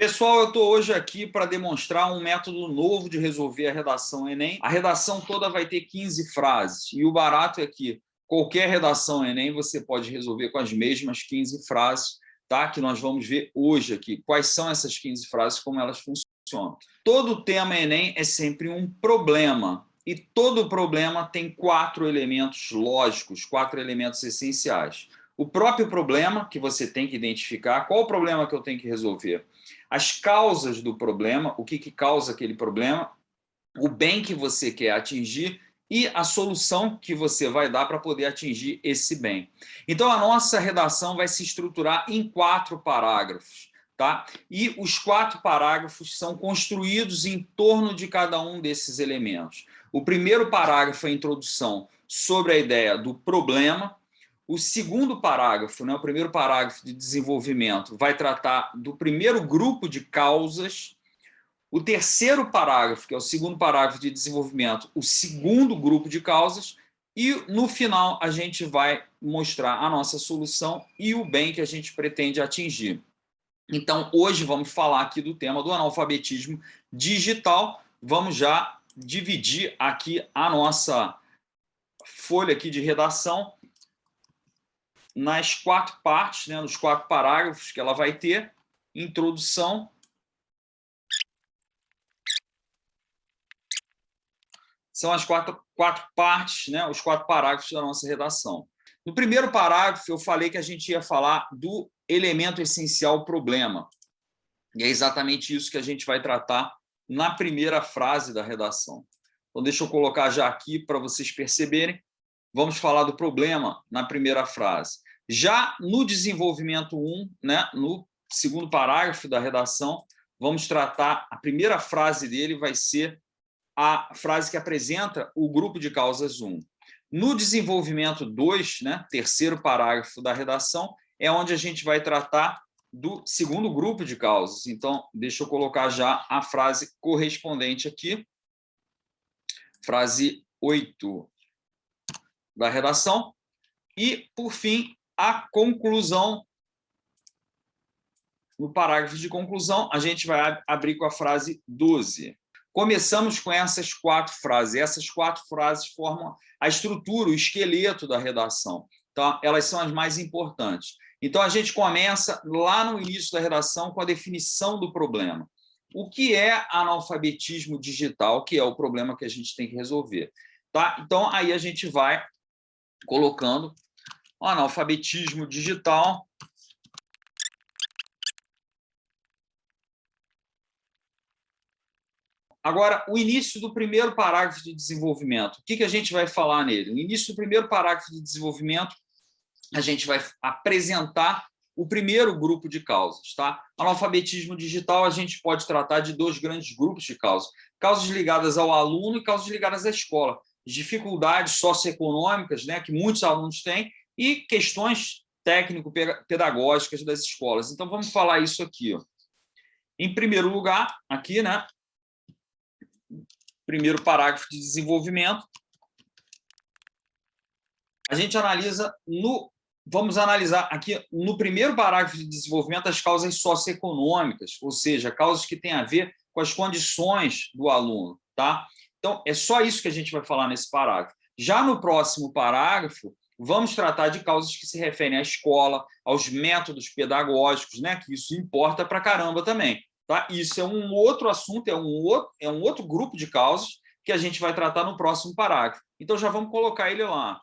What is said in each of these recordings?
Pessoal, eu estou hoje aqui para demonstrar um método novo de resolver a redação Enem. A redação toda vai ter 15 frases e o barato é que qualquer redação Enem você pode resolver com as mesmas 15 frases, tá? Que nós vamos ver hoje aqui. Quais são essas 15 frases, como elas funcionam. Todo tema Enem é sempre um problema e todo problema tem 4 elementos lógicos, 4 elementos essenciais. O próprio problema que você tem que identificar, qual o problema que eu tenho que resolver? As causas do problema, o que causa aquele problema, o bem que você quer atingir e a solução que você vai dar para poder atingir esse bem. Então, a nossa redação vai se estruturar em 4 parágrafos, tá? E os 4 parágrafos são construídos em torno de cada um desses elementos. O primeiro parágrafo é a introdução sobre a ideia do problema. O segundo parágrafo, né, o primeiro parágrafo de desenvolvimento, vai tratar do primeiro grupo de causas. O terceiro parágrafo, que é o segundo parágrafo de desenvolvimento, o segundo grupo de causas. E, no final, a gente vai mostrar a nossa solução e o bem que a gente pretende atingir. Então, hoje vamos falar aqui do tema do analfabetismo digital. Vamos já dividir aqui a nossa folha aqui de redação nas 4 partes, né, nos 4 parágrafos que ela vai ter. Introdução. São as 4 partes, né, os 4 parágrafos da nossa redação. No primeiro parágrafo, eu falei que a gente ia falar do elemento essencial problema. E é exatamente isso que a gente vai tratar na primeira frase da redação. Então, deixa eu colocar já aqui para vocês perceberem. Vamos falar do problema na primeira frase. Já no desenvolvimento 1, né, no segundo parágrafo da redação, vamos tratar, a primeira frase dele vai ser a frase que apresenta o grupo de causas 1. No desenvolvimento 2, né, terceiro parágrafo da redação, é onde a gente vai tratar do segundo grupo de causas. Então, deixa eu colocar já a frase correspondente aqui. Frase 8 da redação. E, por fim, a conclusão. No parágrafo de conclusão, a gente vai abrir com a frase 12. Começamos com essas 4 frases. Essas 4 frases formam a estrutura, o esqueleto da redação. Então, elas são as mais importantes. Então, a gente começa lá no início da redação com a definição do problema. O que é analfabetismo digital, que é o problema que a gente tem que resolver. Tá? Então, aí a gente vai colocando o analfabetismo digital. Agora, o início do primeiro parágrafo de desenvolvimento, o que a gente vai falar nele? No início do primeiro parágrafo de desenvolvimento, a gente vai apresentar o primeiro grupo de causas. Tá? Analfabetismo digital, a gente pode tratar de 2 grandes grupos de causas. Causas ligadas ao aluno e causas ligadas à escola. Dificuldades socioeconômicas, né, que muitos alunos têm, e questões técnico-pedagógicas das escolas. Então, vamos falar isso aqui. Ó. Em primeiro lugar, aqui, né, primeiro parágrafo de desenvolvimento, a gente analisa vamos analisar aqui no primeiro parágrafo de desenvolvimento as causas socioeconômicas, ou seja, causas que têm a ver com as condições do aluno, tá? Então, é só isso que a gente vai falar nesse parágrafo. Já no próximo parágrafo, vamos tratar de causas que se referem à escola, aos métodos pedagógicos, né? Que isso importa pra caramba também. Tá? Isso é um outro assunto, é um outro grupo de causas que a gente vai tratar no próximo parágrafo. Então, já vamos colocar ele lá.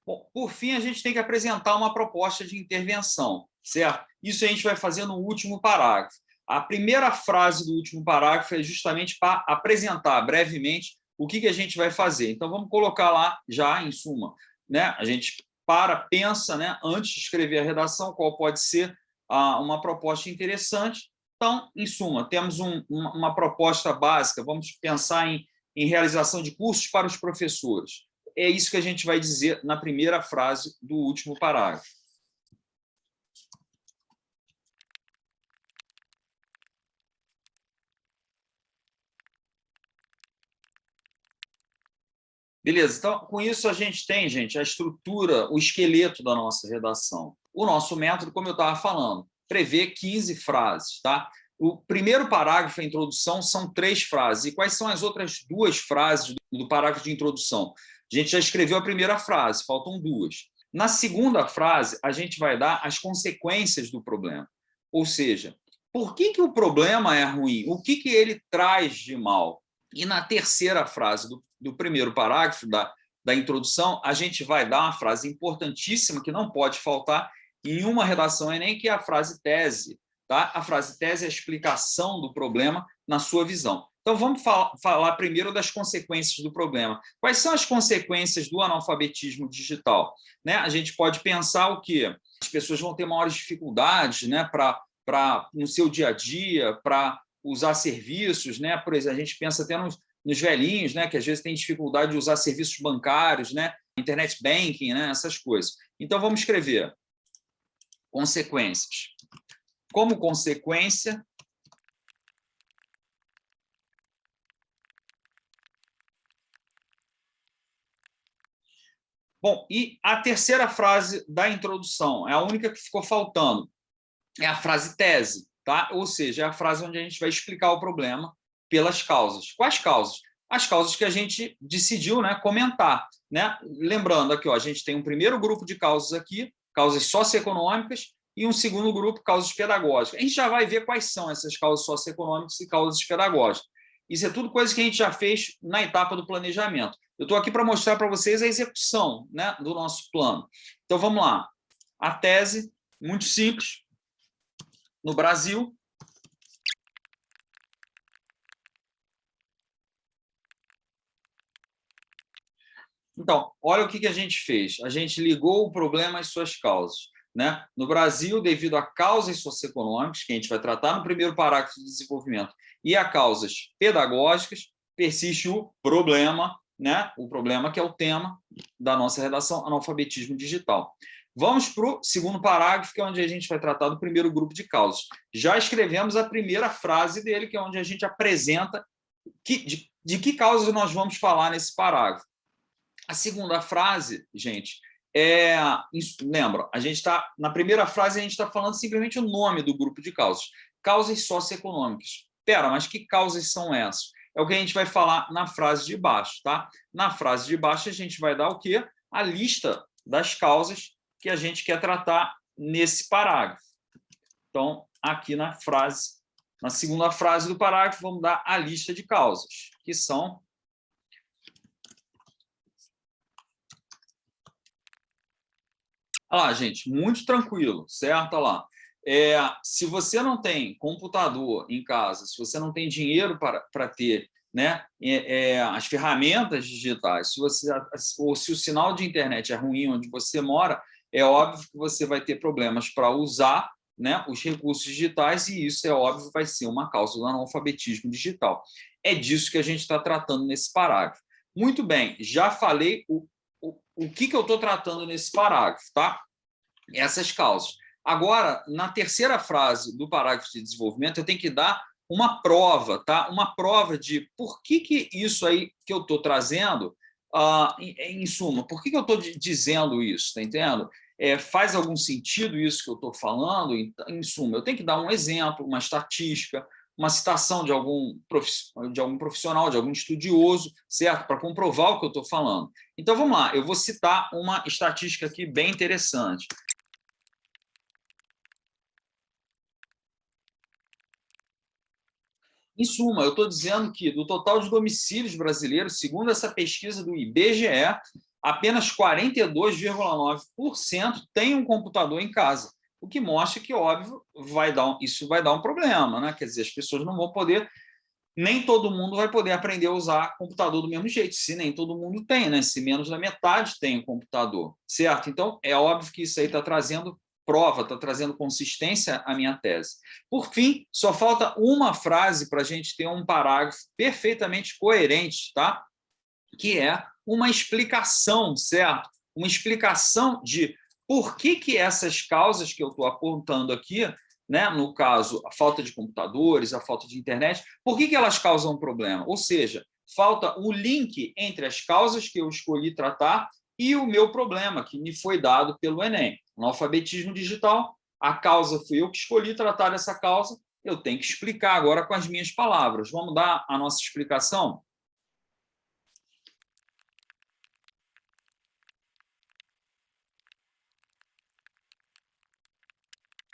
Bom, por fim, a gente tem que apresentar uma proposta de intervenção, certo? Isso a gente vai fazer no último parágrafo. A primeira frase do último parágrafo é justamente para apresentar brevemente o que a gente vai fazer. Então, vamos colocar lá já, em suma, né? A gente pensa, né, antes de escrever a redação, qual pode ser uma proposta interessante. Então, em suma, temos uma proposta básica, vamos pensar em realização de cursos para os professores. É isso que a gente vai dizer na primeira frase do último parágrafo. Beleza, então, com isso a gente tem, gente, a estrutura, o esqueleto da nossa redação. O nosso método, como eu estava falando, prevê 15 frases, tá? O primeiro parágrafo, a introdução, são 3 frases. E quais são as outras 2 frases do parágrafo de introdução? A gente já escreveu a primeira frase, faltam 2. Na segunda frase, a gente vai dar as consequências do problema. Ou seja, por que o problema é ruim? O que ele traz de mal? E na terceira frase do primeiro parágrafo da introdução, a gente vai dar uma frase importantíssima que não pode faltar em uma redação Enem, que é a frase tese. Tá? A frase tese é a explicação do problema na sua visão. Então, vamos falar primeiro das consequências do problema. Quais são as consequências do analfabetismo digital? Né? A gente pode pensar o quê? As pessoas vão ter maiores dificuldades, né, no seu dia a dia, para usar serviços, né? Por exemplo, a gente pensa até nos velhinhos, né, que às vezes têm dificuldade de usar serviços bancários, né, internet banking, né, essas coisas. Então, vamos escrever consequências. Como consequência, bom, e a terceira frase da introdução é a única que ficou faltando. É a frase tese, tá? Ou seja, é a frase onde a gente vai explicar o problema pelas causas. Quais causas? As causas que a gente decidiu, né, comentar. Né? Lembrando aqui, ó, a gente tem um primeiro grupo de causas aqui, causas socioeconômicas, e um segundo grupo, causas pedagógicas. A gente já vai ver quais são essas causas socioeconômicas e causas pedagógicas. Isso é tudo coisa que a gente já fez na etapa do planejamento. Eu estou aqui para mostrar para vocês a execução, né, do nosso plano. Então, vamos lá. A tese, muito simples. No Brasil, então, olha o que a gente fez. A gente ligou o problema às suas causas. Né? No Brasil, devido a causas socioeconômicas, que a gente vai tratar no primeiro parágrafo de desenvolvimento, e a causas pedagógicas, persiste o problema, né? O problema que é o tema da nossa redação, analfabetismo digital. Vamos para o segundo parágrafo, que é onde a gente vai tratar do primeiro grupo de causas. Já escrevemos a primeira frase dele, que é onde a gente apresenta de que causas nós vamos falar nesse parágrafo. A segunda frase, gente, lembra, a gente está na primeira frase, a gente está falando simplesmente o nome do grupo de causas. Causas socioeconômicas. Pera, mas que causas são essas? É o que a gente vai falar na frase de baixo, tá? Na frase de baixo, a gente vai dar o quê? A lista das causas que a gente quer tratar nesse parágrafo. Então, aqui na segunda frase do parágrafo, vamos dar a lista de causas, que são... Olha lá, gente, muito tranquilo, certo? Olha lá. Se você não tem computador em casa, se você não tem dinheiro para ter, né, as ferramentas digitais, ou se o sinal de internet é ruim onde você mora, é óbvio que você vai ter problemas para usar, né, os recursos digitais, e isso, é óbvio, vai ser uma causa do analfabetismo digital. É disso que a gente está tratando nesse parágrafo. Muito bem, já falei o que eu estou tratando nesse parágrafo, tá? Essas causas. Agora, na terceira frase do parágrafo de desenvolvimento, eu tenho que dar uma prova, tá? Uma prova de por que isso aí que eu estou trazendo, em suma, por que eu estou dizendo isso, tá entendendo? Faz algum sentido isso que eu estou falando? Em suma, eu tenho que dar um exemplo, uma estatística, uma citação de algum profissional, de algum estudioso, certo? Para comprovar o que eu estou falando. Então, vamos lá, eu vou citar uma estatística aqui bem interessante. Em suma, eu estou dizendo que, do total de domicílios brasileiros, segundo essa pesquisa do IBGE, apenas 42,9% têm um computador em casa, o que mostra que, óbvio, isso vai dar um problema, né? Quer dizer, as pessoas não vão poder, nem todo mundo vai poder aprender a usar computador do mesmo jeito, se nem todo mundo tem, né? Se menos da metade tem um computador, certo? Então, é óbvio que isso aí está trazendo prova, está trazendo consistência à minha tese. Por fim, só falta uma frase para a gente ter um parágrafo perfeitamente coerente, tá? Que é uma explicação, certo? Uma explicação de por que essas causas que eu estou apontando aqui, né, no caso, a falta de computadores, a falta de internet, por que elas causam um problema? Ou seja, falta o link entre as causas que eu escolhi tratar e o meu problema, que me foi dado pelo Enem. No alfabetismo digital, a causa fui eu que escolhi tratar dessa causa, eu tenho que explicar agora com as minhas palavras. Vamos dar a nossa explicação?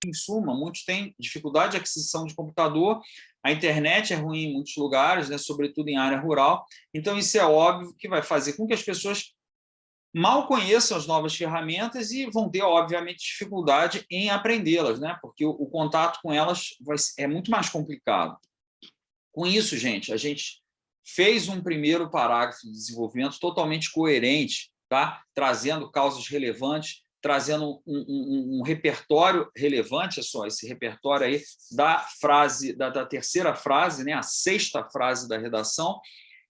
Em suma, muitos têm dificuldade de aquisição de computador, a internet é ruim em muitos lugares, né, sobretudo em área rural, então isso é óbvio que vai fazer com que as pessoas mal conheçam as novas ferramentas e vão ter, obviamente, dificuldade em aprendê-las, né, porque o contato com elas é muito mais complicado. Com isso, gente, a gente fez um primeiro parágrafo de desenvolvimento totalmente coerente, tá? Trazendo causas relevantes, trazendo um repertório relevante, é só esse repertório aí da frase, da terceira frase, né? A sexta frase da redação,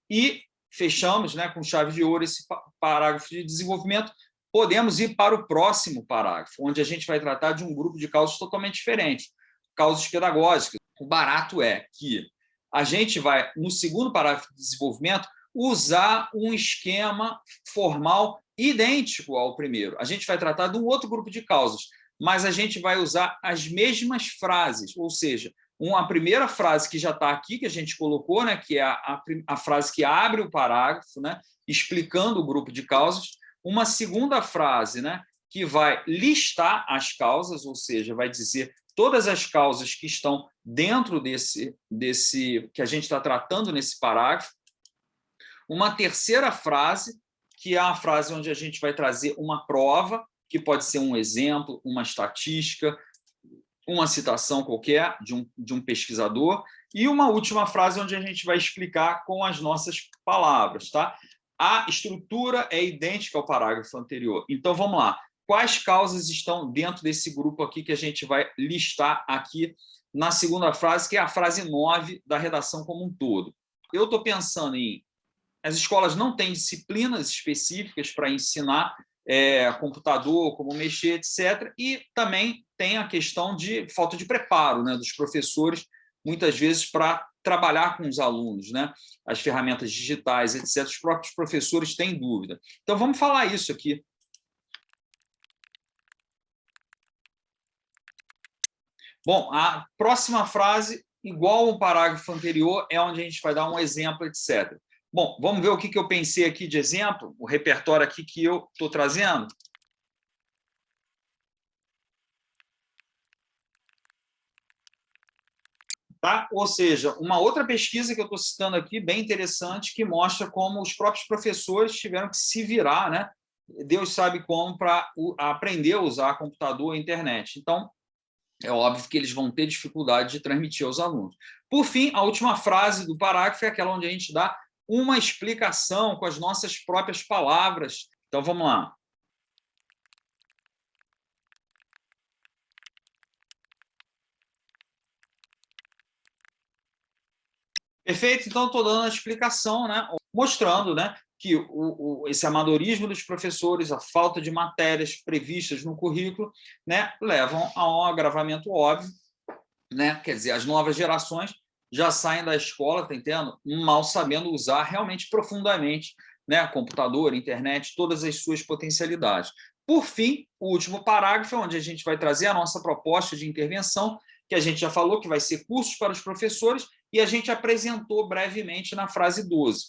e fechamos, né, com chave de ouro esse parágrafo de desenvolvimento. Podemos ir para o próximo parágrafo, onde a gente vai tratar de um grupo de causas totalmente diferente, causas pedagógicas. O barato é que a gente vai, no segundo parágrafo de desenvolvimento, usar um esquema formal idêntico ao primeiro. A gente vai tratar de um outro grupo de causas, mas a gente vai usar as mesmas frases, ou seja, uma primeira frase que já está aqui, que a gente colocou, né, que é a frase que abre o parágrafo, né, explicando o grupo de causas, uma segunda frase, né, que vai listar as causas, ou seja, vai dizer todas as causas que estão dentro desse que a gente está tratando nesse parágrafo. Uma terceira frase, que é a frase onde a gente vai trazer uma prova, que pode ser um exemplo, uma estatística, uma citação qualquer de um pesquisador, e uma última frase onde a gente vai explicar com as nossas palavras. Tá? A estrutura é idêntica ao parágrafo anterior. Então, vamos lá. Quais causas estão dentro desse grupo aqui que a gente vai listar aqui na segunda frase, que é a frase 9 da redação como um todo? Eu estou pensando em... As escolas não têm disciplinas específicas para ensinar computador, como mexer, etc. E também tem a questão de falta de preparo, né, dos professores, muitas vezes, para trabalhar com os alunos, né? As ferramentas digitais, etc. Os próprios professores têm dúvida. Então, vamos falar isso aqui. Bom, a próxima frase, igual ao parágrafo anterior, é onde a gente vai dar um exemplo, etc. Bom, vamos ver o que eu pensei aqui de exemplo, o repertório aqui que eu estou trazendo. Tá? Ou seja, uma outra pesquisa que eu estou citando aqui, bem interessante, que mostra como os próprios professores tiveram que se virar, né? Deus sabe como, para aprender a usar computador e internet. Então, é óbvio que eles vão ter dificuldade de transmitir aos alunos. Por fim, a última frase do parágrafo é aquela onde a gente dá uma explicação com as nossas próprias palavras. Então, vamos lá. Perfeito? Então, estou dando a explicação, né? Mostrando, né, que esse amadorismo dos professores, a falta de matérias previstas no currículo, né, levam a um agravamento óbvio, né? Quer dizer, as novas gerações já saem da escola, tá entendendo? Mal sabendo usar realmente profundamente, né, computador, internet, todas as suas potencialidades. Por fim, o último parágrafo, onde a gente vai trazer a nossa proposta de intervenção, que a gente já falou que vai ser cursos para os professores, e a gente apresentou brevemente na frase 12.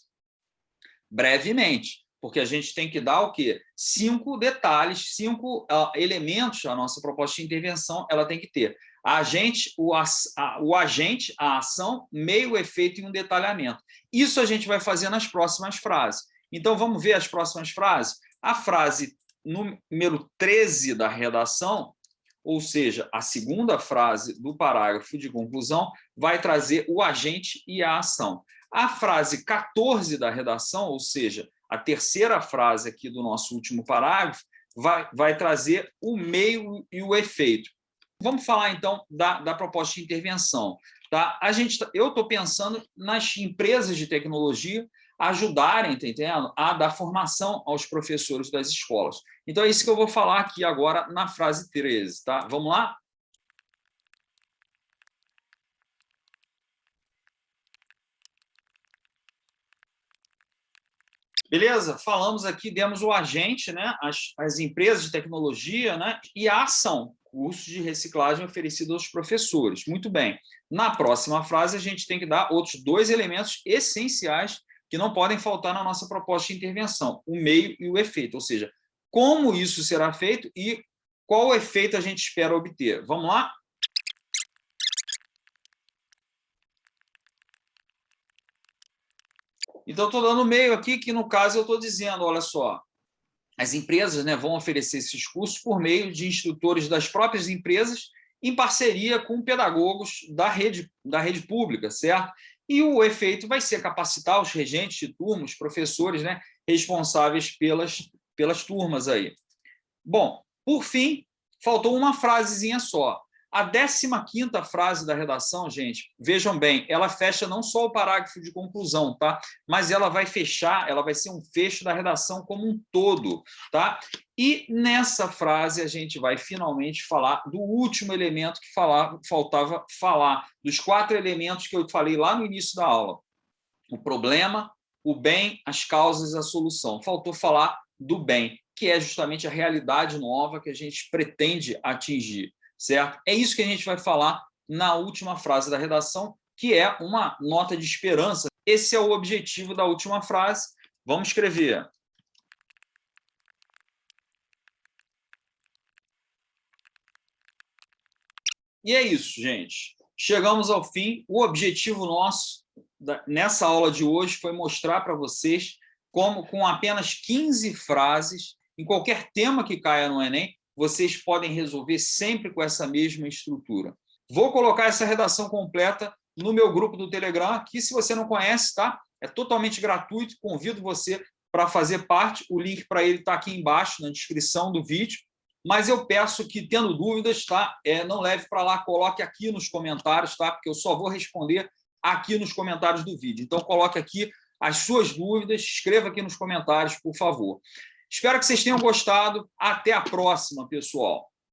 Brevemente, porque a gente tem que dar o quê? 5 detalhes, 5 elementos a nossa proposta de intervenção ela tem que ter. A agente, o agente, a ação, meio, efeito e um detalhamento. Isso a gente vai fazer nas próximas frases. Então, vamos ver as próximas frases? A frase número 13 da redação, ou seja, a segunda frase do parágrafo de conclusão, vai trazer o agente e a ação. A frase 14 da redação, ou seja, a terceira frase aqui do nosso último parágrafo, vai trazer o meio e o efeito. Vamos falar, então, da proposta de intervenção. Tá? Eu estou pensando nas empresas de tecnologia ajudarem, tá entendendo? A dar formação aos professores das escolas. Então, é isso que eu vou falar aqui agora na frase 13. Tá? Vamos lá? Beleza? Falamos aqui, demos o agente, né? As empresas de tecnologia, né? E a ação, cursos de reciclagem oferecidos aos professores. Muito bem. Na próxima frase, a gente tem que dar outros dois elementos essenciais que não podem faltar na nossa proposta de intervenção, o meio e o efeito, ou seja, como isso será feito e qual efeito a gente espera obter. Vamos lá? Então, estou dando o meio aqui, que no caso eu estou dizendo, olha só, as empresas, né, vão oferecer esses cursos por meio de instrutores das próprias empresas, em parceria com pedagogos da rede pública, certo? E o efeito vai ser capacitar os regentes de turma, os professores, né, responsáveis pelas turmas aí. Bom, por fim, faltou uma frasezinha só. A 15ª frase da redação, gente, vejam bem, ela fecha não só o parágrafo de conclusão, tá? Mas ela vai fechar, ela vai ser um fecho da redação como um todo, tá? E nessa frase a gente vai finalmente falar do último elemento que faltava falar, dos 4 elementos que eu falei lá no início da aula. O problema, o bem, as causas e a solução. Faltou falar do bem, que é justamente a realidade nova que a gente pretende atingir, certo? É isso que a gente vai falar na última frase da redação, que é uma nota de esperança. Esse é o objetivo da última frase. Vamos escrever. E é isso, gente. Chegamos ao fim. O objetivo nosso nessa aula de hoje foi mostrar para vocês como, com apenas 15 frases, em qualquer tema que caia no Enem, vocês podem resolver sempre com essa mesma estrutura. Vou colocar essa redação completa no meu grupo do Telegram, que, se você não conhece, tá? É totalmente gratuito, convido você para fazer parte. O link para ele está aqui embaixo, na descrição do vídeo. Mas eu peço que, tendo dúvidas, tá? Não leve para lá, coloque aqui nos comentários, tá? Porque eu só vou responder aqui nos comentários do vídeo. Então, coloque aqui as suas dúvidas, escreva aqui nos comentários, por favor. Espero que vocês tenham gostado. Até a próxima, pessoal.